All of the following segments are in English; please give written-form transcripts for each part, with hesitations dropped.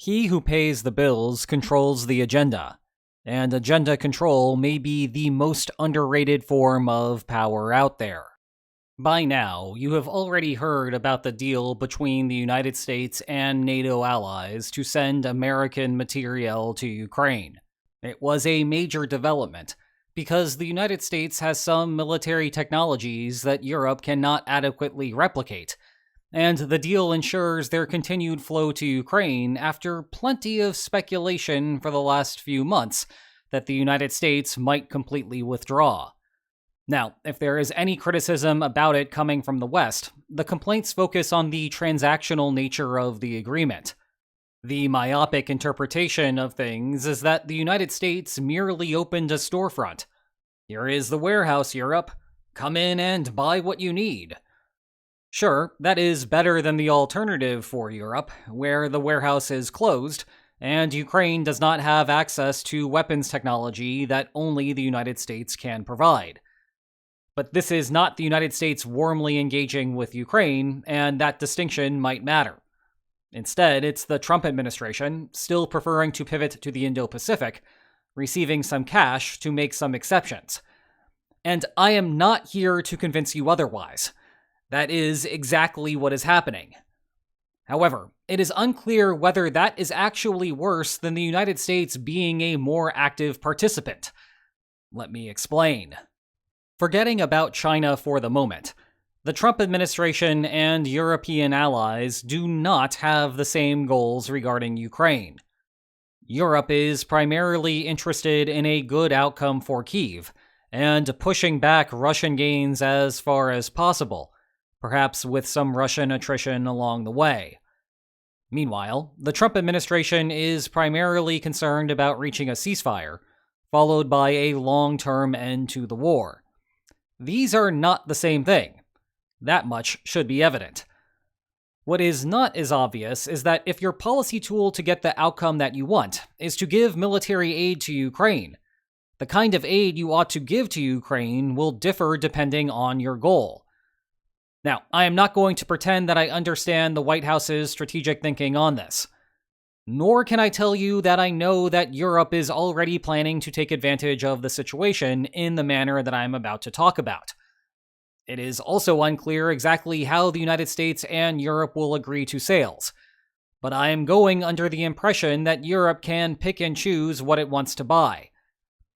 He who pays the bills controls the agenda, and agenda control may be the most underrated form of power out there. By now, you have already heard about the deal between the United States and NATO allies to send American materiel to Ukraine. It was a major development, because the United States has some military technologies that Europe cannot adequately replicate, and the deal ensures their continued flow to Ukraine after plenty of speculation for the last few months that the United States might completely withdraw. Now, if there is any criticism about it coming from the West, the complaints focus on the transactional nature of the agreement. The myopic interpretation of things is that the United States merely opened a storefront. Here is the warehouse, Europe. Come in and buy what you need. Sure, that is better than the alternative for Europe, where the warehouse is closed, and Ukraine does not have access to weapons technology that only the United States can provide. But this is not the United States warmly engaging with Ukraine, and that distinction might matter. Instead, it's the Trump administration, still preferring to pivot to the Indo-Pacific, receiving some cash to make some exceptions. And I am not here to convince you otherwise. That is exactly what is happening. However, it is unclear whether that is actually worse than the United States being a more active participant. Let me explain. Forgetting about China for the moment, the Trump administration and European allies do not have the same goals regarding Ukraine. Europe is primarily interested in a good outcome for Kyiv, and pushing back Russian gains as far as possible, perhaps with some Russian attrition along the way. Meanwhile, the Trump administration is primarily concerned about reaching a ceasefire, followed by a long-term end to the war. These are not the same thing. That much should be evident. What is not as obvious is that if your policy tool to get the outcome that you want is to give military aid to Ukraine, the kind of aid you ought to give to Ukraine will differ depending on your goal. Now, I am not going to pretend that I understand the White House's strategic thinking on this. Nor can I tell you that I know that Europe is already planning to take advantage of the situation in the manner that I am about to talk about. It is also unclear exactly how the United States and Europe will agree to sales, but I am going under the impression that Europe can pick and choose what it wants to buy.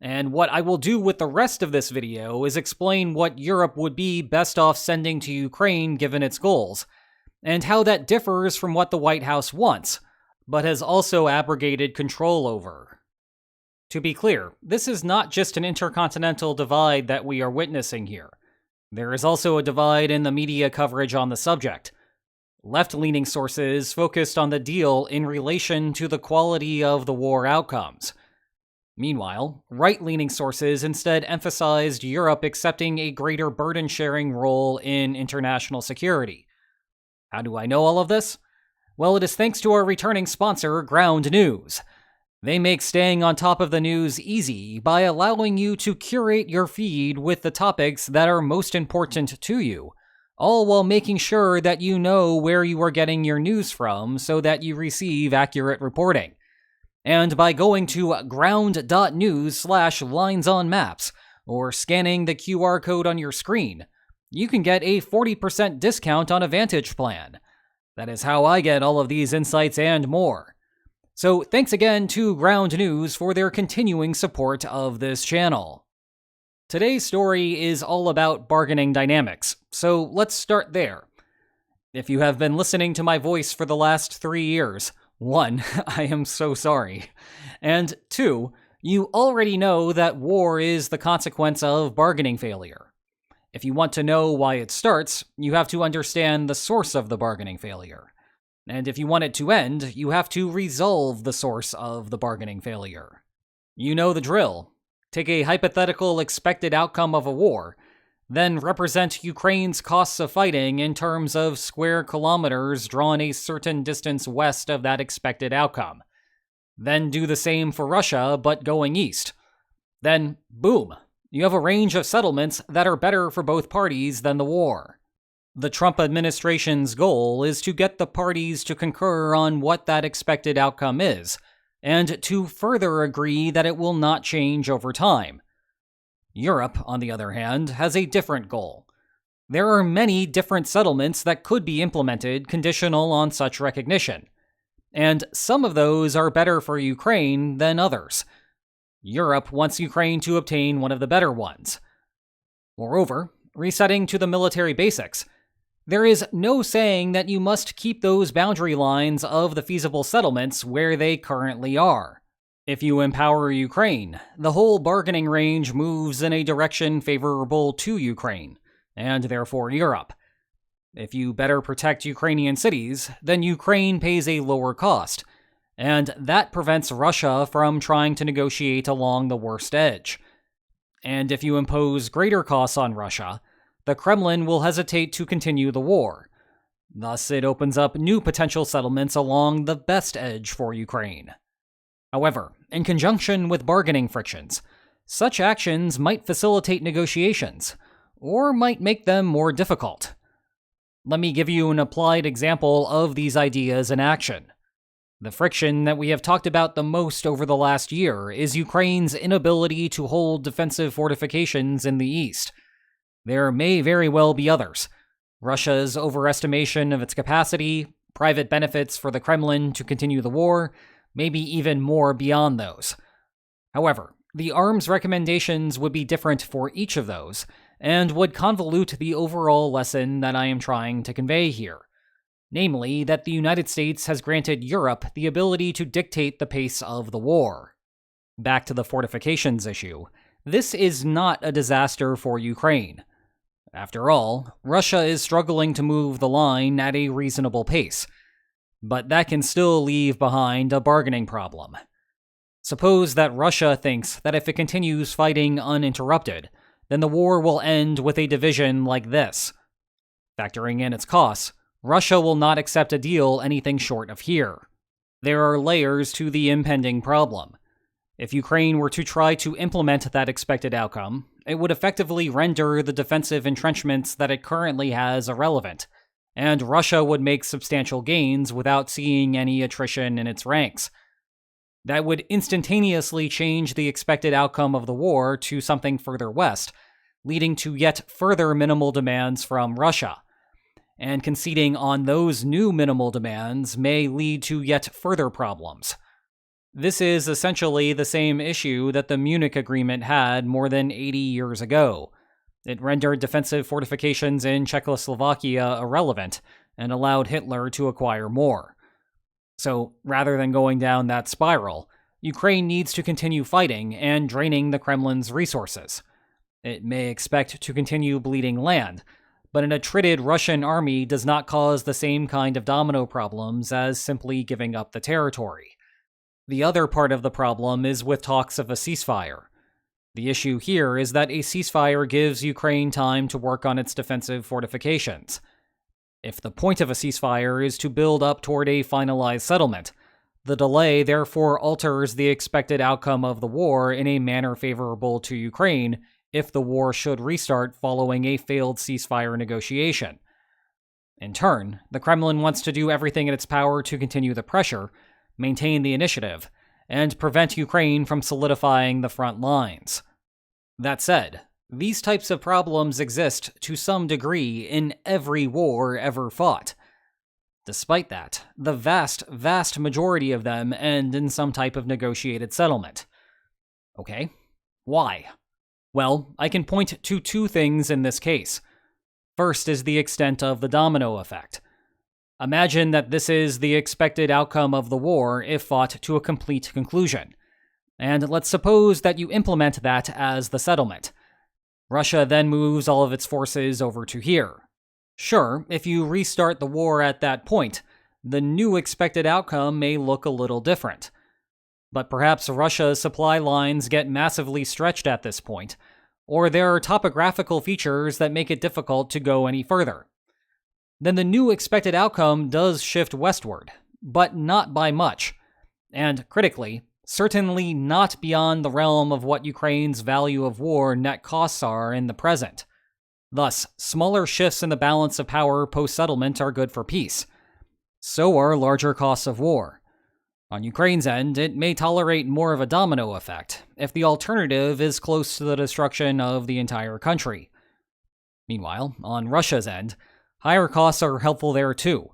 And what I will do with the rest of this video is explain what Europe would be best off sending to Ukraine given its goals, and how that differs from what the White House wants, but has also abrogated control over. To be clear, this is not just an intercontinental divide that we are witnessing here. There is also a divide in the media coverage on the subject. Left-leaning sources focused on the deal in relation to the quality of the war outcomes. Meanwhile, right-leaning sources instead emphasized Europe accepting a greater burden-sharing role in international security. How do I know all of this? Well, it is thanks to our returning sponsor, Ground News. They make staying on top of the news easy by allowing you to curate your feed with the topics that are most important to you, all while making sure that you know where you are getting your news from so that you receive accurate reporting. And by going to ground.news/linesonmaps or scanning the QR code on your screen, you can get a 40% discount on a Vantage plan. That is how I get all of these insights and more. So thanks again to Ground News for their continuing support of this channel. Today's story is all about bargaining dynamics, so let's start there. If you have been listening to my voice for the last 3 years, 1, I am so sorry. And 2, you already know that war is the consequence of bargaining failure. If you want to know why it starts, you have to understand the source of the bargaining failure. And if you want it to end, you have to resolve the source of the bargaining failure. You know the drill. Take a hypothetical expected outcome of a war, then represent Ukraine's costs of fighting in terms of square kilometers drawn a certain distance west of that expected outcome. Then do the same for Russia, but going east. Then, boom, you have a range of settlements that are better for both parties than the war. The Trump administration's goal is to get the parties to concur on what that expected outcome is, and to further agree that it will not change over time. Europe, on the other hand, has a different goal. There are many different settlements that could be implemented conditional on such recognition, and some of those are better for Ukraine than others. Europe wants Ukraine to obtain one of the better ones. Moreover, resetting to the military basics, there is no saying that you must keep those boundary lines of the feasible settlements where they currently are. If you empower Ukraine, the whole bargaining range moves in a direction favorable to Ukraine, and therefore Europe. If you better protect Ukrainian cities, then Ukraine pays a lower cost, and that prevents Russia from trying to negotiate along the worst edge. And if you impose greater costs on Russia, the Kremlin will hesitate to continue the war. Thus, it opens up new potential settlements along the best edge for Ukraine. However, in conjunction with bargaining frictions, such actions might facilitate negotiations, or might make them more difficult. Let me give you an applied example of these ideas in action. The friction that we have talked about the most over the last year is Ukraine's inability to hold defensive fortifications in the east. There may very well be others. Russia's overestimation of its capacity, private benefits for the Kremlin to continue the war, maybe even more beyond those. However, the arms recommendations would be different for each of those, and would convolute the overall lesson that I am trying to convey here. Namely, that the United States has granted Europe the ability to dictate the pace of the war. Back to the fortifications issue. This is not a disaster for Ukraine. After all, Russia is struggling to move the line at a reasonable pace, but that can still leave behind a bargaining problem. Suppose that Russia thinks that if it continues fighting uninterrupted, then the war will end with a division like this. Factoring in its costs, Russia will not accept a deal anything short of here. There are layers to the impending problem. If Ukraine were to try to implement that expected outcome, it would effectively render the defensive entrenchments that it currently has irrelevant, and Russia would make substantial gains without seeing any attrition in its ranks. That would instantaneously change the expected outcome of the war to something further west, leading to yet further minimal demands from Russia. And conceding on those new minimal demands may lead to yet further problems. This is essentially the same issue that the Munich Agreement had more than 80 years ago. It rendered defensive fortifications in Czechoslovakia irrelevant and allowed Hitler to acquire more. So, rather than going down that spiral, Ukraine needs to continue fighting and draining the Kremlin's resources. It may expect to continue bleeding land, but an attrited Russian army does not cause the same kind of domino problems as simply giving up the territory. The other part of the problem is with talks of a ceasefire. The issue here is that a ceasefire gives Ukraine time to work on its defensive fortifications. If the point of a ceasefire is to build up toward a finalized settlement, the delay therefore alters the expected outcome of the war in a manner favorable to Ukraine if the war should restart following a failed ceasefire negotiation. In turn, the Kremlin wants to do everything in its power to continue the pressure, maintain the initiative, and prevent Ukraine from solidifying the front lines. That said, these types of problems exist to some degree in every war ever fought. Despite that, the vast majority of them end in some type of negotiated settlement. Okay, why? Well, I can point to two things in this case. First is the extent of the domino effect. Imagine that this is the expected outcome of the war if fought to a complete conclusion. And let's suppose that you implement that as the settlement. Russia then moves all of its forces over to here. Sure, if you restart the war at that point, the new expected outcome may look a little different. But perhaps Russia's supply lines get massively stretched at this point, or there are topographical features that make it difficult to go any further. Then the new expected outcome does shift westward, but not by much, and critically, certainly not beyond the realm of what Ukraine's value of war net costs are in the present. Thus, smaller shifts in the balance of power post-settlement are good for peace. So are larger costs of war. On Ukraine's end, it may tolerate more of a domino effect if the alternative is close to the destruction of the entire country. Meanwhile, on Russia's end, higher costs are helpful there too.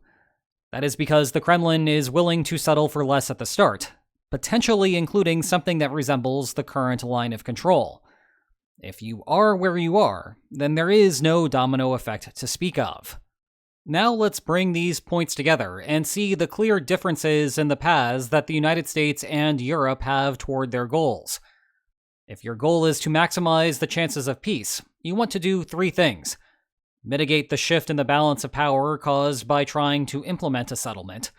That is because the Kremlin is willing to settle for less at the start, potentially including something that resembles the current line of control. If you are where you are, then there is no domino effect to speak of. Now let's bring these points together and see the clear differences in the paths that the United States and Europe have toward their goals. If your goal is to maximize the chances of peace, you want to do three things: mitigate the shift in the balance of power caused by trying to implement a settlement,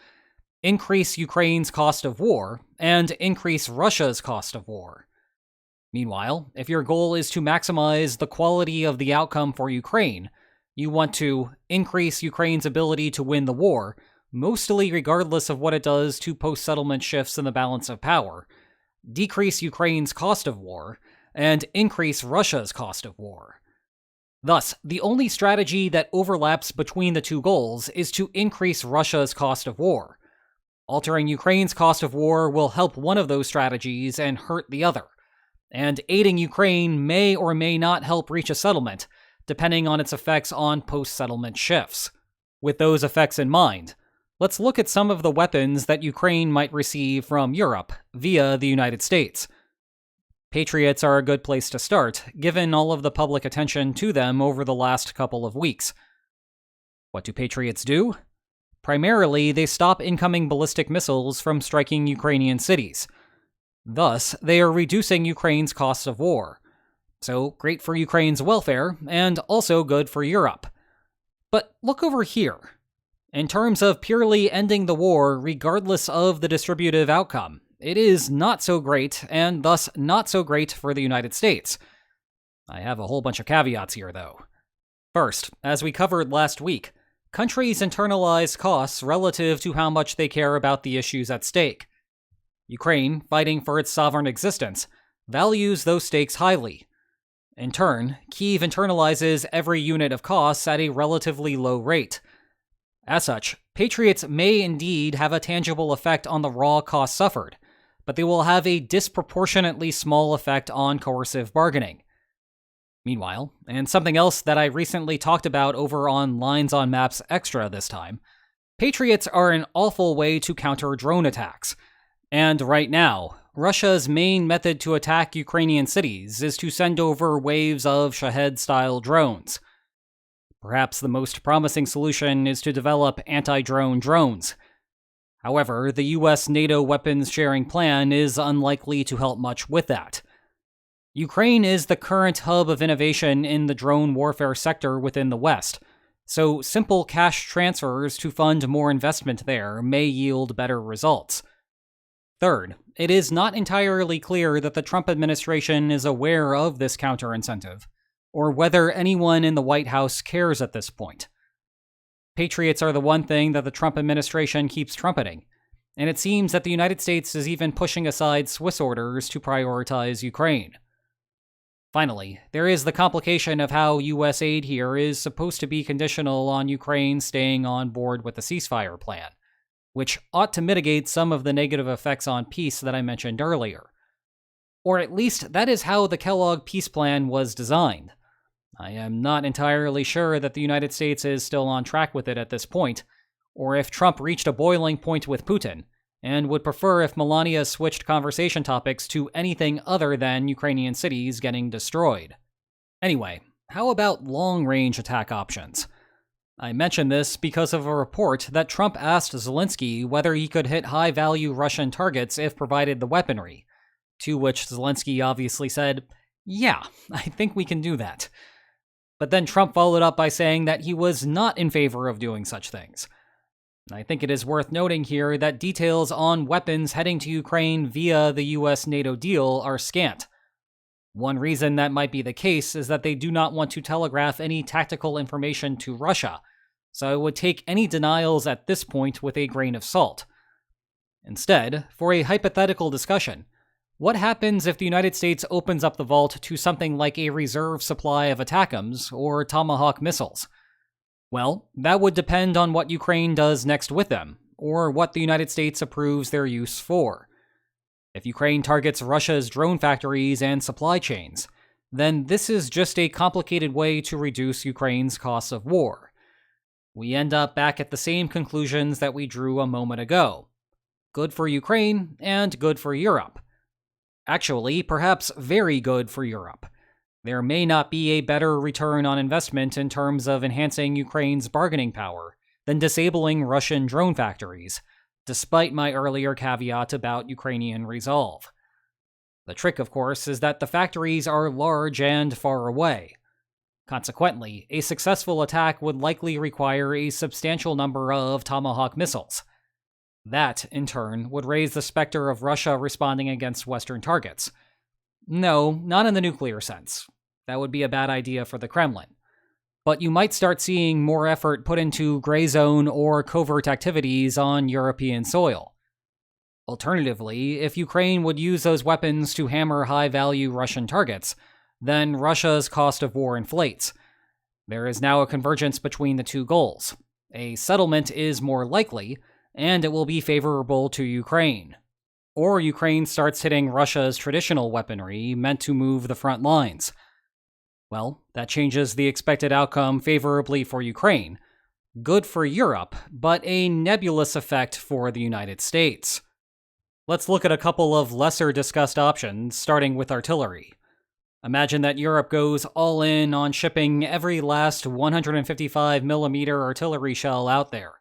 increase Ukraine's cost of war, and increase Russia's cost of war. Meanwhile, if your goal is to maximize the quality of the outcome for Ukraine, you want to increase Ukraine's ability to win the war, mostly regardless of what it does to post-settlement shifts in the balance of power, decrease Ukraine's cost of war, and increase Russia's cost of war. Thus, the only strategy that overlaps between the two goals is to increase Russia's cost of war. Altering Ukraine's cost of war will help one of those strategies and hurt the other, and aiding Ukraine may or may not help reach a settlement, depending on its effects on post-settlement shifts. With those effects in mind, let's look at some of the weapons that Ukraine might receive from Europe via the United States. Patriots are a good place to start, given all of the public attention to them over the last couple of weeks. What do Patriots do? Primarily, they stop incoming ballistic missiles from striking Ukrainian cities. Thus, they are reducing Ukraine's costs of war. So, great for Ukraine's welfare, and also good for Europe. But look over here. In terms of purely ending the war regardless of the distributive outcome, it is not so great, and thus not so great for the United States. I have a whole bunch of caveats here, though. First, as we covered last week, countries internalize costs relative to how much they care about the issues at stake. Ukraine, fighting for its sovereign existence, values those stakes highly. In turn, Kyiv internalizes every unit of costs at a relatively low rate. As such, Patriots may indeed have a tangible effect on the raw costs suffered, but they will have a disproportionately small effect on coercive bargaining. Meanwhile, and something else that I recently talked about over on Lines on Maps Extra this time, Patriots are an awful way to counter drone attacks. And right now, Russia's main method to attack Ukrainian cities is to send over waves of Shahed-style drones. Perhaps the most promising solution is to develop anti-drone drones. However, the U.S. NATO weapons sharing plan is unlikely to help much with that. Ukraine is the current hub of innovation in the drone warfare sector within the West, so simple cash transfers to fund more investment there may yield better results. Third, it is not entirely clear that the Trump administration is aware of this counter-incentive, or whether anyone in the White House cares at this point. Patriots are the one thing that the Trump administration keeps trumpeting, and it seems that the United States is even pushing aside Swiss orders to prioritize Ukraine. Finally, there is the complication of how U.S. aid here is supposed to be conditional on Ukraine staying on board with the ceasefire plan, which ought to mitigate some of the negative effects on peace that I mentioned earlier. Or at least that is how the Kellogg peace plan was designed. I am not entirely sure that the United States is still on track with it at this point, or if Trump reached a boiling point with Putin, and would prefer if Melania switched conversation topics to anything other than Ukrainian cities getting destroyed. Anyway, how about long-range attack options? I mention this because of a report that Trump asked Zelensky whether he could hit high-value Russian targets if provided the weaponry, to which Zelensky obviously said, "Yeah, I think we can do that." But then Trump followed up by saying that he was not in favor of doing such things. I think it is worth noting here that details on weapons heading to Ukraine via the U.S. NATO deal are scant. One reason that might be the case is that they do not want to telegraph any tactical information to Russia, so I would take any denials at this point with a grain of salt. Instead, for a hypothetical discussion, what happens if the United States opens up the vault to something like a reserve supply of ATACMS or Tomahawk missiles? Well, that would depend on what Ukraine does next with them, or what the United States approves their use for. If Ukraine targets Russia's drone factories and supply chains, then this is just a complicated way to reduce Ukraine's costs of war. We end up back at the same conclusions that we drew a moment ago. Good for Ukraine and good for Europe. Actually, perhaps very good for Europe. There may not be a better return on investment in terms of enhancing Ukraine's bargaining power than disabling Russian drone factories, despite my earlier caveat about Ukrainian resolve. The trick, of course, is that the factories are large and far away. Consequently, a successful attack would likely require a substantial number of Tomahawk missiles. That, in turn, would raise the specter of Russia responding against Western targets. No, not in the nuclear sense. That would be a bad idea for the Kremlin. But you might start seeing more effort put into gray zone or covert activities on European soil. Alternatively, if Ukraine would use those weapons to hammer high-value Russian targets, then Russia's cost of war inflates. There is now a convergence between the two goals. A settlement is more likely, and it will be favorable to Ukraine. Or Ukraine starts hitting Russia's traditional weaponry meant to move the front lines. Well, that changes the expected outcome favorably for Ukraine. Good for Europe, but a nebulous effect for the United States. Let's look at a couple of lesser discussed options, starting with artillery. Imagine that Europe goes all in on shipping every last 155mm artillery shell out there.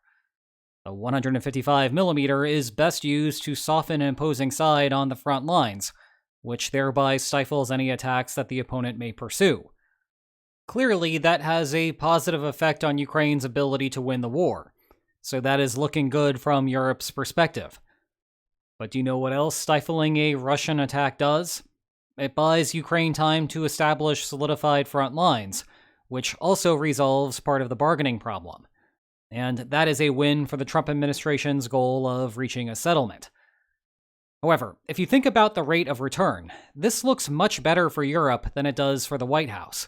The 155mm is best used to soften an imposing side on the front lines, which thereby stifles any attacks that the opponent may pursue. Clearly, that has a positive effect on Ukraine's ability to win the war, so that is looking good from Europe's perspective. But do you know what else stifling a Russian attack does? It buys Ukraine time to establish solidified front lines, which also resolves part of the bargaining problem. And that is a win for the Trump administration's goal of reaching a settlement. However, if you think about the rate of return, this looks much better for Europe than it does for the White House.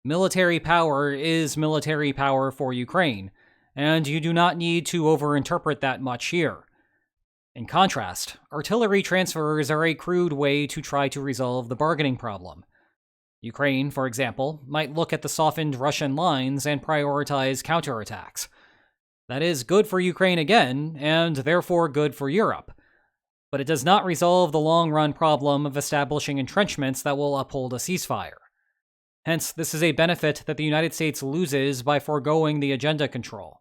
Military power is military power for Ukraine, and you do not need to overinterpret that much here. In contrast, artillery transfers are a crude way to try to resolve the bargaining problem. Ukraine, for example, might look at the softened Russian lines and prioritize counterattacks. That is good for Ukraine again, and therefore good for Europe. But it does not resolve the long-run problem of establishing entrenchments that will uphold a ceasefire. Hence, this is a benefit that the United States loses by foregoing the agenda control.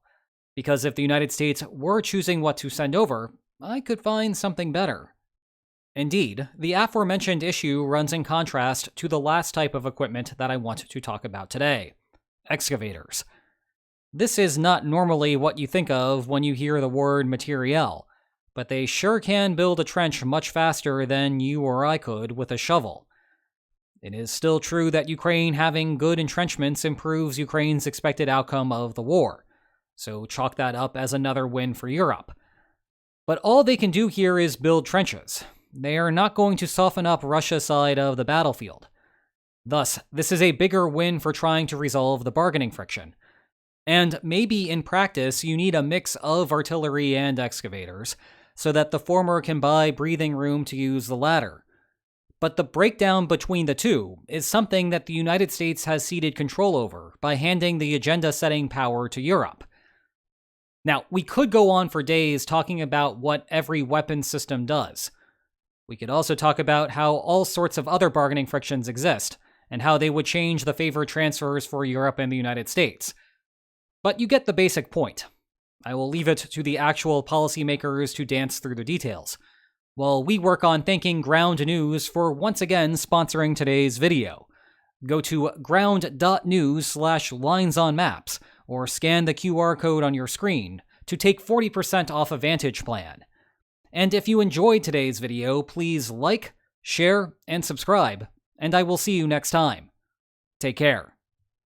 Because if the United States were choosing what to send over, I could find something better. Indeed, the aforementioned issue runs in contrast to the last type of equipment that I want to talk about today: excavators. This is not normally what you think of when you hear the word materiel, but they sure can build a trench much faster than you or I could with a shovel. It is still true that Ukraine having good entrenchments improves Ukraine's expected outcome of the war, so chalk that up as another win for Europe. But all they can do here is build trenches. They are not going to soften up Russia's side of the battlefield. Thus, this is a bigger win for trying to resolve the bargaining friction. And maybe in practice you need a mix of artillery and excavators, so that the former can buy breathing room to use the latter. But the breakdown between the two is something that the United States has ceded control over by handing the agenda-setting power to Europe. Now, we could go on for days talking about what every weapon system does. We could also talk about how all sorts of other bargaining frictions exist, and how they would change the favor transfers for Europe and the United States. But you get the basic point. I will leave it to the actual policymakers to dance through the details, while we work on thanking Ground News for once again sponsoring today's video. Go to ground.news/linesonmaps or scan the QR code on your screen to take 40% off a Vantage plan. And if you enjoyed today's video, please like, share, and subscribe, and I will see you next time. Take care.